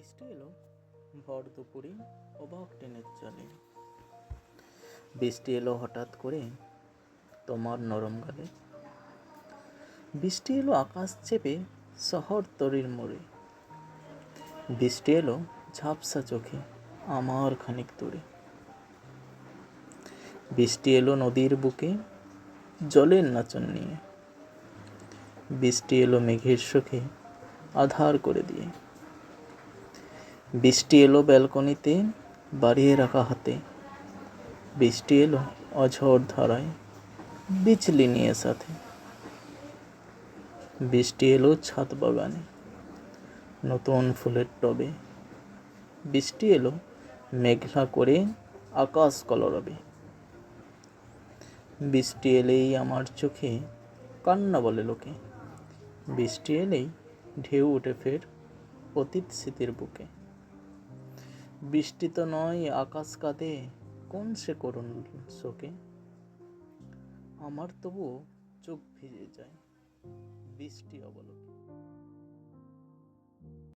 বৃষ্টি এলো ভর দুপুরে অবাক ট্রেনের জলে। বৃষ্টি এলো হঠাৎ করে তোমার নরম গালে। বৃষ্টি এলো আকাশ চেপে শহর তরির মোড়ে। বৃষ্টি এলো ঝাপসা চোখে আমার খানিক দূরে। বৃষ্টি এলো নদীর বুকে জলের নাচন নিয়ে। বৃষ্টি এলো মেঘের শোকে আধার করে দিয়ে। বৃষ্টি এলো ব্যালকনিতে বাড়িয়ে রাখা হাতে। বৃষ্টি এলো অঝোর ধারায় বিচলি নিয়ে সাথে। বৃষ্টি এলো ছাদ বাগানে নতুন ফুলের টবে। বৃষ্টি এলো মেঘলা করে আকাশ কলরবে। বৃষ্টি এলেই আমার চোখে কান্না বলে লোকে। বৃষ্টি এলেই ঢেউ উঠে ফের অতীত স্মৃতির বুকে। বৃষ্টি তো নয় আকাশ কাঁদে কোন সে করুণ শোকে। আমার তবুও চোখ ভিজে যায় বৃষ্টি অবলোকে।